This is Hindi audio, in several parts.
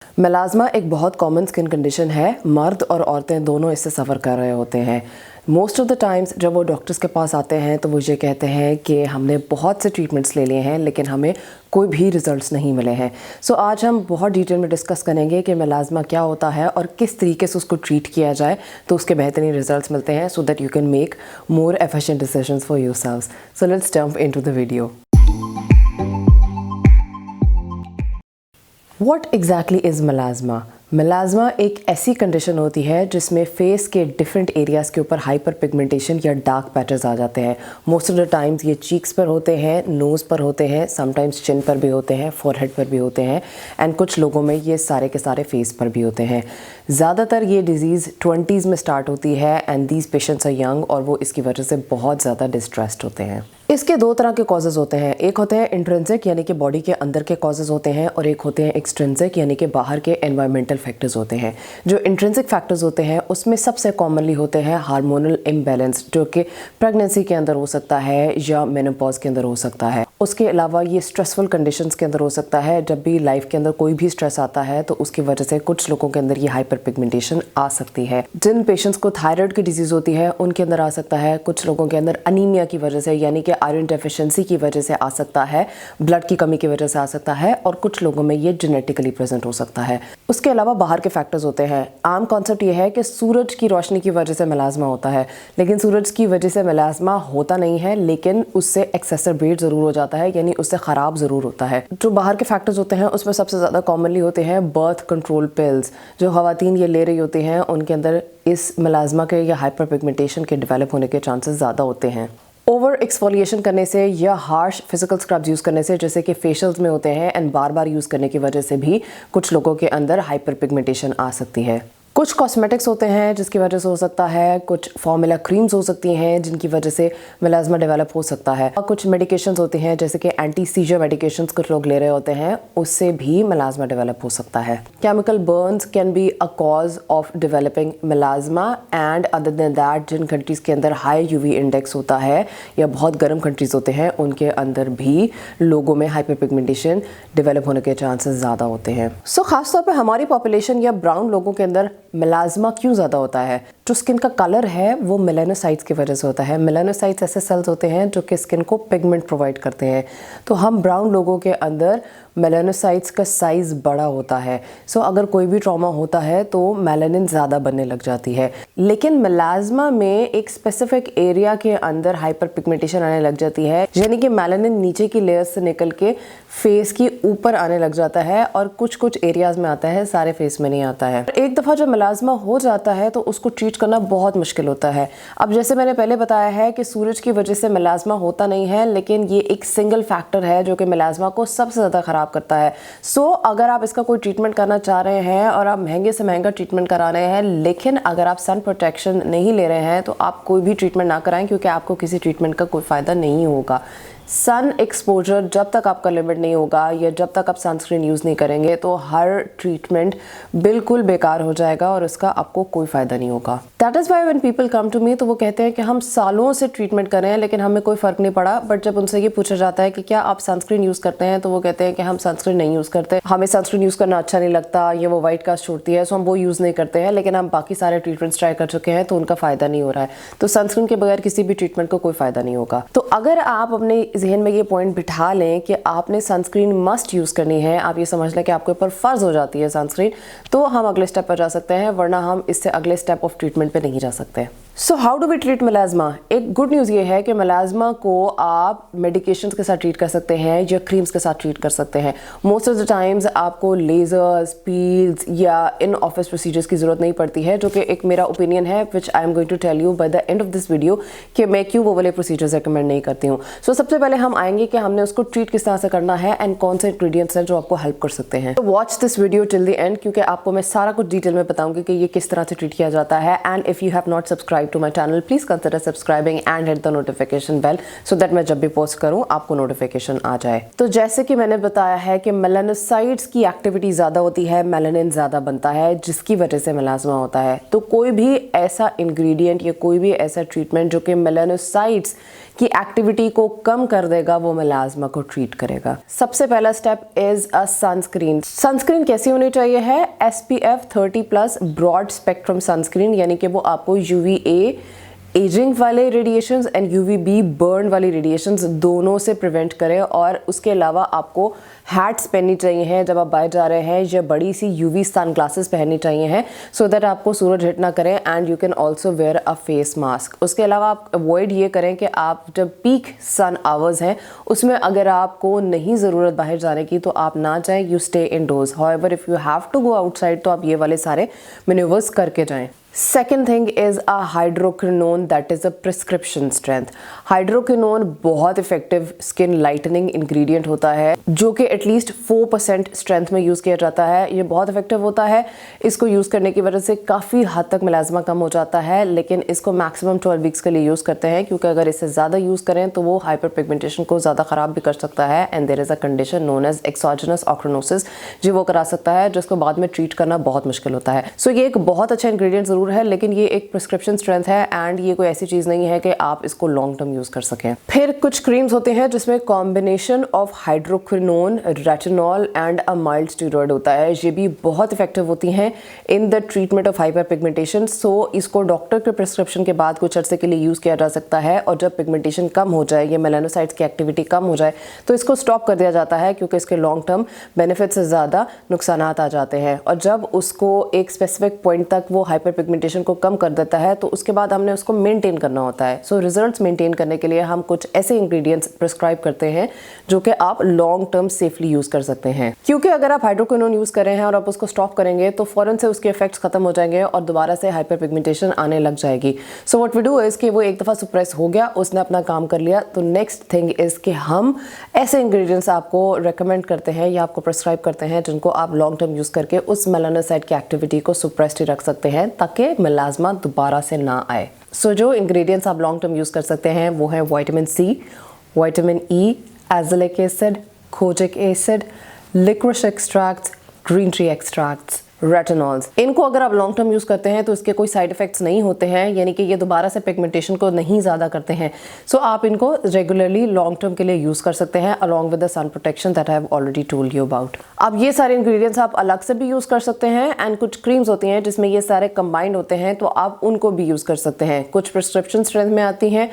मेलाज़्मा एक बहुत कॉमन स्किन कंडीशन है। मर्द और औरतें दोनों इससे सफ़र कर रहे होते हैं। मोस्ट ऑफ द टाइम्स जब वो डॉक्टर्स के पास आते हैं तो वो ये कहते हैं कि हमने बहुत से ट्रीटमेंट्स ले लिए हैं लेकिन हमें कोई भी रिजल्ट्स नहीं मिले हैं। सो आज हम बहुत डिटेल में डिस्कस करेंगे कि मेलाज़्मा क्या होता है और किस तरीके से उसको ट्रीट किया जाए तो उसके बेहतरीन रिजल्ट्स मिलते हैं, so that you can make more efficient decisions for yourselves. So let's jump into the video. What exactly is melasma? मेलाज़्मा एक ऐसी कंडीशन होती है जिसमें फेस के डिफरेंट एरियाज़ के ऊपर हाइपर पिगमेंटेशन या डार्क पैचेस आ जाते हैं। मोस्ट ऑफ द टाइम्स ये चीक्स पर होते हैं, नोज़ पर होते हैं, समटाइम्स चिन पर भी होते हैं, फोरहेड पर भी होते हैं एंड कुछ लोगों में ये सारे के सारे फेस पर भी होते हैं। ज़्यादातर ये डिज़ीज़ 20s में स्टार्ट होती है and these patients are young और वो इसकी वजह से बहुत ज़्यादा डिस्ट्रेस्ड होते हैं। इसके दो तरह के कॉजेज़ होते हैं। एक होते हैं इंट्रिंसिक यानी कि बॉडी के अंदर के कॉजेज़ होते हैं और एक होते हैं एक्सट्रिंसिक यानी कि बाहर के एनवायरमेंटल फैक्टर्स होते हैं। जो इंट्रिंसिक फैक्टर्स होते हैं उसमें सबसे कॉमनली होते हैं हार्मोनल इम्बैलेंस, जो कि प्रेगनेंसी के अंदर हो सकता है या मेनोपॉज के अंदर हो सकता है। उसके अलावा ये स्ट्रेसफुल कंडीशंस के अंदर हो सकता है। जब भी लाइफ के अंदर कोई भी स्ट्रेस आता है तो उसकी वजह से कुछ लोगों के अंदर ये हाइपर पिगमेंटेशन आ सकती है। जिन पेशेंट्स को थायराइड की डिजीज़ होती है उनके अंदर आ सकता है। कुछ लोगों के अंदर अनीमिया की वजह से यानी कि आयरन डेफिशिएंसी की वजह से आ सकता है, ब्लड की कमी की वजह से आ सकता है और कुछ लोगों में ये जेनेटिकली प्रेजेंट हो सकता है। उसके अलावा बाहर के फैक्टर्स होते हैं। आम कॉन्सेप्ट ये है कि सूरज की रोशनी की वजह से मेलाज़्मा होता है, लेकिन सूरज की वजह से मेलाज़्मा होता नहीं है, लेकिन उससे एक्सेसरबेट ज़रूर हो जाता है, यानी उससे ख़राब ज़रूर होता है। जो बाहर के फैक्टर्स होते हैं उसमें सबसे ज़्यादा कॉमनली होते हैं बर्थ कंट्रोल पिल्स। जो ख़वातीन ये ले रही होती हैं उनके अंदर इस मेलाज़्मा के या हाइपर पिगमेंटेशन के डेवलप होने के चांसेस ज़्यादा होते हैं। ओवर एक्सफोलिएशन करने से या हार्श फिजिकल स्क्रब्स यूज़ करने से, जैसे कि फेशियल्स में होते हैं एंड बार बार यूज़ करने की वजह से भी कुछ लोगों के अंदर हाइपर पिगमेंटेशन आ सकती है। कुछ कॉस्मेटिक्स होते हैं जिसकी वजह से हो सकता है, कुछ फॉर्मूला क्रीम्स हो सकती हैं जिनकी वजह से मेलाज़्मा डेवलप हो सकता है, और कुछ मेडिकेशंस होते हैं जैसे कि एंटी सीजर मेडिकेशंस कुछ लोग ले रहे होते हैं, उससे भी मेलाज़्मा डेवलप हो सकता है। Chemical burns can be a cause of developing melasma and other than that जिन कंट्रीज़ के अंदर हाई यूवी इंडेक्स होता है या बहुत गर्म कंट्रीज़ होते हैं उनके अंदर भी लोगों में हाइपर पिगमेंटेशन डेवलप होने के चांसेस ज़्यादा होते हैं। सो खासतौर पर हमारी पॉपुलेशन या ब्राउन लोगों के अंदर मेलाज़्मा क्यों ज़्यादा होता है? जो स्किन का कलर है वो मेलानोसाइट्स की वजह से होता है। मेलानोसाइट्स ऐसे सेल्स होते हैं जो कि स्किन को पिगमेंट प्रोवाइड करते हैं। तो हम ब्राउन लोगों के अंदर मेलानोसाइट्स का साइज़ बड़ा होता है। सो अगर कोई भी ट्रॉमा होता है तो मेलानिन ज़्यादा बनने लग जाती है। लेकिन मेलाज़्मा में एक स्पेसिफिक एरिया के अंदर हाइपर पिगमेंटेशन आने लग जाती है, यानी कि मेलानिन नीचे की लेयर्स से निकल के फेस की ऊपर आने लग जाता है और कुछ कुछ एरियाज़ में आता है, सारे फेस में नहीं आता है। एक दफ़ा जब मेलाज़्मा हो जाता है तो उसको ट्रीट करना बहुत मुश्किल होता है। अब जैसे मैंने पहले बताया है कि सूरज की वजह से मेलाज़्मा होता नहीं है, लेकिन ये एक सिंगल फैक्टर है जो कि मेलाज़्मा को सबसे ज़्यादा ख़राब करता है। सो अगर आप इसका कोई ट्रीटमेंट करना चाह रहे हैं और आप महंगे से महंगा ट्रीटमेंट करा रहे हैं, लेकिन अगर आप सन प्रोटेक्शन नहीं ले रहे हैं तो आप कोई भी ट्रीटमेंट ना कराएं, क्योंकि आपको किसी ट्रीटमेंट का कोई फ़ायदा नहीं होगा। सन एक्सपोजर जब तक आपका लिमिट नहीं होगा या जब तक आप सनस्क्रीन यूज़ नहीं करेंगे तो हर ट्रीटमेंट बिल्कुल बेकार हो जाएगा और उसका आपको कोई फ़ायदा नहीं होगा। That is why when people come to me तो वो कहते हैं कि हम सालों से ट्रीटमेंट कर रहे हैं लेकिन हमें कोई फ़र्क नहीं पड़ा। बट जब उनसे ये पूछा जाता है कि क्या आप सनस्क्रीन यूज़ करते हैं तो वो कहते हैं कि हम सनस्क्रीन नहीं यूज़ करते, हमें सनस्क्रीन यूज़ करना अच्छा नहीं लगता, ये वो वाइट कास्ट छोड़ती है, सो हम वो यूज़ नहीं करते हैं, लेकिन हम बाकी सारे ट्रीटमेंट्स ट्राई कर चुके हैं तो उनका फ़ायदा नहीं हो रहा है। तो सनस्क्रीन के बगैर किसी भी ट्रीटमेंट को कोई फ़ायदा नहीं होगा। तो अगर आप अपने जहन में ये पॉइंट बिठा लें कि आपने सनस्क्रीन मस्ट यूज़ करनी है, आप ये समझ लें कि आपके ऊपर फ़र्ज़ हो जाती है सनस्क्रीन, तो हम अगले स्टेप पर जा सकते हैं, वरना हम इससे अगले स्टेप ऑफ ट्रीटमेंट पे नहीं जा सकते। So how do we treat melasma? एक गुड न्यूज़ ये है कि मेलाज़्मा को आप मेडिकेशंस के साथ ट्रीट कर सकते हैं या क्रीम्स के साथ ट्रीट कर सकते हैं। मोस्ट ऑफ द टाइम्स आपको लेज़र्स, पील्स या इन ऑफिस प्रोसीजर्स की ज़रूरत नहीं पड़ती है, जो कि एक मेरा ओपिनियन है which I am going to tell you by the end of this video कि मैं क्यों वो वाले प्रोसीजर्स रिकमेंड नहीं करती हूँ। सो सबसे पहले हम आएंगे कि हमने उसको ट्रीट किस तरह से करना है एंड कौन से इंग्रेडिएंट्स हैं जो आपको हेल्प कर सकते हैं। तो watch this video till the end, क्योंकि आपको मैं सारा कुछ डिटेल में बताऊंगी कि ये किस तरह से ट्रीट किया जाता है। And if you have not subscribe to my channel, please consider subscribing and hit the notification bell so that मैं जब भी पोस्ट करूं आपको नोटिफिकेशन आ जाए। तो जैसे कि मैंने बताया है कि मेलानोसाइट्स की एक्टिविटी ज़्यादा होती है, मेलानिन ज़्यादा बनता है, जिसकी वजह से मेलाज़्मा होता है। तो कोई भी ऐसा इंग्रेडिएंट या कोई भी ऐसा ट्रीटमेंट जो कि मेलानोसाइट्स की एक्टिविटी को कम कर देगा, वो मेलाज्मा को ट्रीट करेगा। सबसे पहला step is a sunscreen. Sunscreen कैसी होनी चाहिए है? SPF 30+ ब्रॉड स्पेक्ट्रम सनस्क्रीन, यानी कि वो आपको UVA एजिंग वाले रेडिएशंस एंड UVB बर्न वाली रेडिएशंस दोनों से प्रिवेंट करें। और उसके अलावा आपको हैट्स पहननी चाहिए हैं जब आप बाहर जा रहे हैं, या बड़ी सी UV सन ग्लासेस पहननी चाहिए हैं सो दैट आपको सूरज हिट ना करें। And you can also wear a face mask. उसके अलावा आप अवॉइड ये करें कि आप जब पीक सन आवर्स हैं उसमें अगर आपको नहीं ज़रूरत बाहर जाने की तो आप ना जाएं, you stay indoors. However if you have to go outside तो आप ये वाले सारे मैन्यूवर्स करके जाएं। Second thing is a hydroquinone that is a prescription strength. Hydroquinone बहुत इफेक्टिव स्किन लाइटनिंग इंग्रेडिएंट होता है जो कि एटलीस्ट 4% स्ट्रेंथ में यूज़ किया जाता है। ये बहुत इफेक्टिव होता है। इसको यूज़ करने की वजह से काफ़ी हद तक मेलाज्मा कम हो जाता है, लेकिन इसको मैक्सिमम 12 वीक्स के लिए यूज़ करते हैं क्योंकि अगर इससे ज़्यादा यूज़ करें तो वो हाइपर पिगमेंटेशन को ज़्यादा ख़राब भी कर सकता है। And there is a condition known as exogenous ochronosis जो वो करा सकता है, जिसको बाद में ट्रीट करना बहुत मुश्किल होता है। सो ये एक बहुत अच्छा इंग्रेडिएंट ज़रूर है, लेकिन ये एक प्रिस्क्रिप्शन स्ट्रेंथ है एंड ये कोई ऐसी चीज़ नहीं है कि आप इसको लॉन्ग टर्म यूज़ कर सकें। फिर कुछ क्रीम्स होते हैं जिसमें combination of hydroquinone, retinol and a mild steroid होता है। ये भी बहुत इफेक्टिव होती हैं in the treatment of hyper pigmentation. So इसको डॉक्टर के प्रिस्क्रिप्शन के बाद कुछ अर्से के लिए यूज़ किया जा सकता है, और जब पिगमेंटेशन कम हो जाए, ये मेलानोसाइट्स की एक्टिविटी कम हो जाए तो इसको स्टॉप कर दिया जाता है क्योंकि इसके लॉन्ग टर्म बेनिफिट से ज़्यादा नुकसान आ जाते हैं। और जब उसको एक स्पेसिफिक पॉइंट तक वो हाइपर पिगमेंटेशन को कम कर देता है तो उसके बाद हमने उसको मेंटेन करना होता है। सो रिजल्ट्स मेंटेन करने के लिए हम कुछ ऐसे इंग्रेडिएंट्स प्रिस्क्राइब करते हैं जो कि आप लॉन्ग टर्म सेफली यूज़ कर सकते हैं। क्योंकि अगर आप हाइड्रोक्विनोन यूज़ कर रहे हैं और आप उसको स्टॉप करेंगे तो फ़ौरन से उसके इफेक्ट्स खत्म हो जाएंगे और दोबारा से हाइपर पिगमेंटेशन आने लग जाएगी। So what we do is कि वो एक दफ़ा सप्रेस हो गया, उसने अपना काम कर लिया, तो नेक्स्ट थिंग इज़ कि हम ऐसे इंग्रेडिएंट्स आपको रेकमेंड करते हैं या आपको प्रिस्क्राइब करते हैं जिनको आप लॉन्ग टर्म यूज़ करके उस मेलानोसाइट की एक्टिविटी को सप्रेस्ड रख सकते हैं ताकि मेलाज्मा दोबारा से ना आए। सो जो इंग्रेडिएंट्स आप लॉन्ग टर्म यूज़ कर सकते हैं वो है vitamin C, vitamin E, azelaic acid, kojic acid, liquorice extracts, green tea extracts, retinols. इनको अगर आप लॉन्ग टर्म यूज़ करते हैं तो इसके कोई साइड इफेक्ट्स नहीं होते हैं, यानी कि ये दोबारा से पिगमेंटेशन को नहीं ज़्यादा करते हैं। सो आप इनको रेगुलरली लॉन्ग टर्म के लिए यूज़ कर सकते हैं along with the sun protection that I have already told you about. अब ये सारे इंग्रेडिएंट्स आप अलग से भी यूज़ कर सकते हैं एंड कुछ क्रीम्स होती हैं जिसमें ये सारे कंबाइंड होते हैं तो आप उनको भी यूज़ कर सकते हैं। कुछ प्रिस्क्रिप्शन स्ट्रेंथ में आती हैं,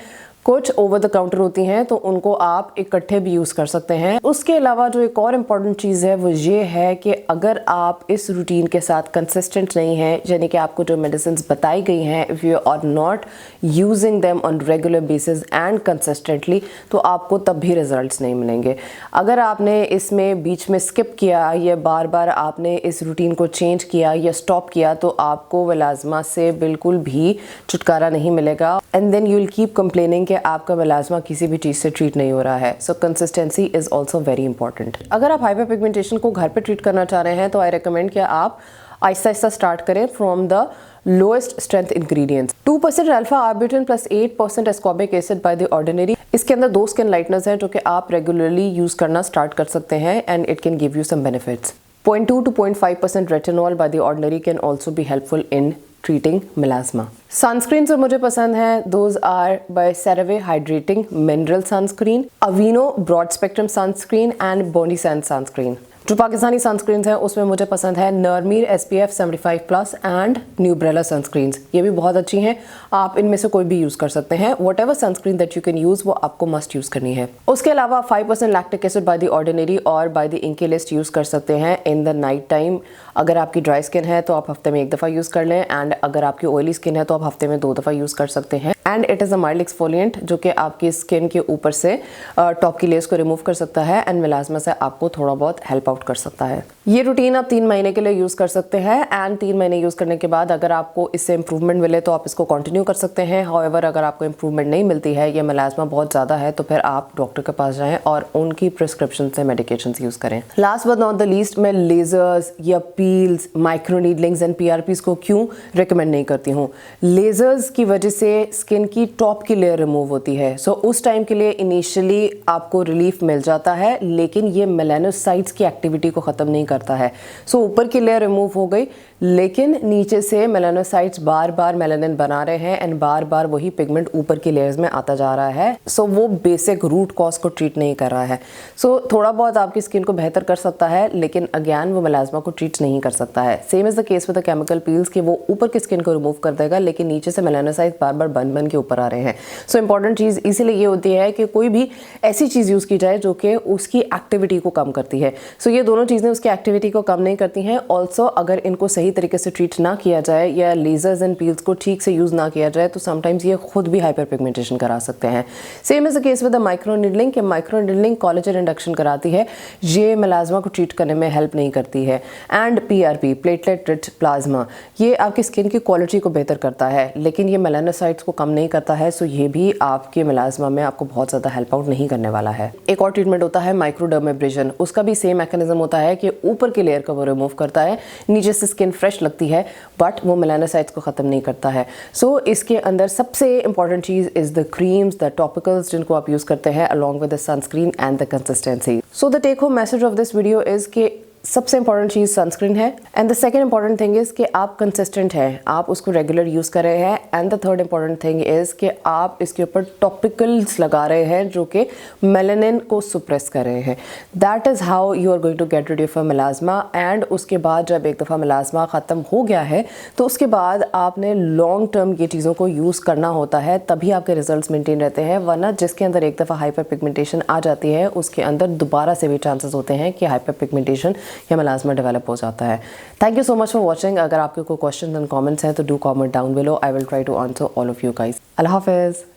कुछ ओवर द काउंटर होती हैं तो उनको आप इकट्ठे भी यूज़ कर सकते हैं। उसके अलावा जो एक और इम्पॉर्टेंट चीज़ है वो ये है कि अगर आप इस रूटीन के साथ कंसिस्टेंट नहीं हैं, यानी कि आपको जो मेडिसिन बताई गई हैं, if you are not using them on regular basis and consistently, तो आपको तब भी रिजल्ट्स नहीं मिलेंगे। अगर आपने इसमें बीच में स्किप किया या बार बार आपने इस रूटीन को चेंज किया या स्टॉप किया तो आपको मेलाज्मा से बिल्कुल भी छुटकारा नहीं मिलेगा and then you will keep complaining आपका मेलाज्मा किसी भी चीज़ से ट्रीट नहीं हो रहा है। So consistency is also very important. अगर आप हाइपर पिगमेंटेशन को घर पे ट्रीट करना चाह रहे हैं तो आई रिकमेंड कि आप आहिस्ता आहिस्ता स्टार्ट करें from the lowest strength ingredients. 2% alpha arbutin plus 8% ascorbic acid by the ordinary. इसके अंदर 2 स्किन लाइटनर्स हैं जो कि आप रेगुलरली यूज़ करना स्टार्ट कर सकते हैं and it can give you some benefits. 0.2 to 0.5% retinol by the Ordinary can also be helpful in treating melasma. Sunscreens जो मुझे पसंद हैं those are by CeraVe Hydrating Mineral Sunscreen, Aveeno Broad Spectrum Sunscreen and Bonissan Sunscreen। जो पाकिस्तानी सनस्क्रीन्स हैं उसमें मुझे पसंद है नरमीर SPF 75+ एंड न्यूब्रेला सनस्क्रीन्स। ये भी बहुत अच्छी हैं, आप इनमें से कोई भी यूज़ कर सकते हैं। Whatever sunscreen that you can use वो आपको मस्ट यूज़ करनी है। उसके अलावा 5% lactic acid by the Ordinary और by the Inkey list use कर सकते हैं इन द नाइट टाइम। अगर आपकी ड्राई स्किन है तो आप हफ्ते में 1 दफ़ा यूज़ कर लें एंड अगर आपकी ऑयली स्किन है तो आप हफ्ते में 2 दफ़ा यूज़ कर सकते हैं। And it is a mild exfoliant जो कि आपकी स्किन के ऊपर से टॉप की लेयर्स को रिमूव कर सकता है एंड मेलाज्मा से आपको थोड़ा बहुत हेल्प आउट कर सकता है। ये रूटीन आप 3 महीने के लिए यूज़ कर सकते हैं एंड 3 महीने यूज़ करने के बाद अगर आपको इससे इंप्रूवमेंट मिले तो आप इसको कंटिन्यू कर सकते हैं। हाउएवर अगर आपको इंप्रूवमेंट नहीं मिलती है, ये मेलाज्मा बहुत ज़्यादा है, तो फिर आप डॉक्टर के पास जाएं और उनकी प्रिस्क्रिप्शन से मेडिकेशंस यूज़ करें। Last but not the least, मैं लेजर्स या पील्स, माइक्रो नीडलिंग्स एंड PRPs को क्यों रिकमेंड नहीं करती हूँ। लेजर्स की वजह से स्किन की टॉप की लेयर रिमूव होती है। सो उस टाइम के लिए इनिशियली आपको रिलीफ मिल जाता है, लेकिन ये मेलानोसाइट्स की एक्टिविटी को ख़त्म नहीं कर करता है। सो ऊपर की लेयर रिमूव हो गई, लेकिन नीचे से मेलानोसाइट्स बार बार मेलानिन बना रहे हैं एंड बार बार वही पिगमेंट ऊपर की लेयर्स में आता जा रहा है। सो वो बेसिक रूट कॉज को ट्रीट नहीं कर रहा है। सो थोड़ा बहुत आपकी स्किन को बेहतर कर सकता है, लेकिन अगेन वो मेलाज्मा को ट्रीट नहीं कर सकता है। Same is the case with the chemical peels कि वो ऊपर की स्किन को रिमूव कर देगा, लेकिन नीचे से मेलानोसाइट्स बार बार बन बन के ऊपर आ रहे हैं। सो इंपॉर्टेंट चीज़ इसीलिए ये होती है कि कोई भी ऐसी चीज़ यूज़ की जाए जो कि उसकी एक्टिविटी को कम करती है। सो ये दोनों चीज़ें उसकी एक्टिविटी को कम नहीं करती हैं। ऑल्सो अगर इनको सही तरीके से ट्रीट ना किया जाए या लेजर्स एंड पील्स को ठीक से यूज़ ना किया जाए तो समटाइम्स ये खुद भी हाइपर पिगमेंटेशन करा सकते हैं। Same is the case with the micro needling कि माइक्रो नीडलिंग कोलेजन इंडक्शन कराती है, ये मेलाज्मा को ट्रीट करने में हेल्प नहीं करती है। And PRP platelet rich plasma ये आपकी स्किन की क्वालिटी को बेहतर करता है, लेकिन ये मेलानोसाइट्स को कम नहीं करता है। सो ये भी आपके मेलाज्मा में आपको बहुत ज़्यादा हेल्प आउट नहीं करने वाला है। एक और ट्रीटमेंट होता है माइक्रोडर्मेब्रेशन। उसका भी सेम मैकेनिज्म होता है कि ऊपर की लेयर को वो रिमूव करता है, नीचे से स्किन फ्रेश लगती है, बट वो मेलानोसाइट्स को ख़त्म नहीं करता है। सो इसके अंदर सबसे इंपॉर्टेंट चीज़ is the creams, the topicals जिनको आप यूज़ करते हैं along with the sunscreen and the consistency. So the take home message of this video is कि सबसे इंपॉर्टेंट चीज़ सनस्क्रीन है and the second important thing is कि आप कंसिस्टेंट हैं, आप उसको रेगुलर यूज़ कर रहे हैं and the third important thing is कि आप इसके ऊपर टॉपिकल्स लगा रहे हैं जो कि मेलानिन को सुप्रेस कर रहे हैं। That is how you are going to get rid of melasma. And उसके बाद जब एक दफ़ा मेलाज्मा ख़त्म हो गया है तो उसके बाद आपने लॉन्ग टर्म ये चीज़ों को यूज़ करना होता है, तभी आपके रिजल्ट्स मेंटेन रहते हैं। वरना जिसके अंदर एक दफ़ा हाइपर पिगमेंटेशन आ जाती है उसके अंदर दोबारा से भी चांसेस होते हैं कि हाइपर पिगमेंटेशन या मेलाज्मा डेवलप हो जाता है। Thank you so much for watching. अगर आपके कोई क्वेश्चन एंड कमेंट्स हैं तो do comment down below. I will try to answer all of you guys. अल्लाह हाफिज़।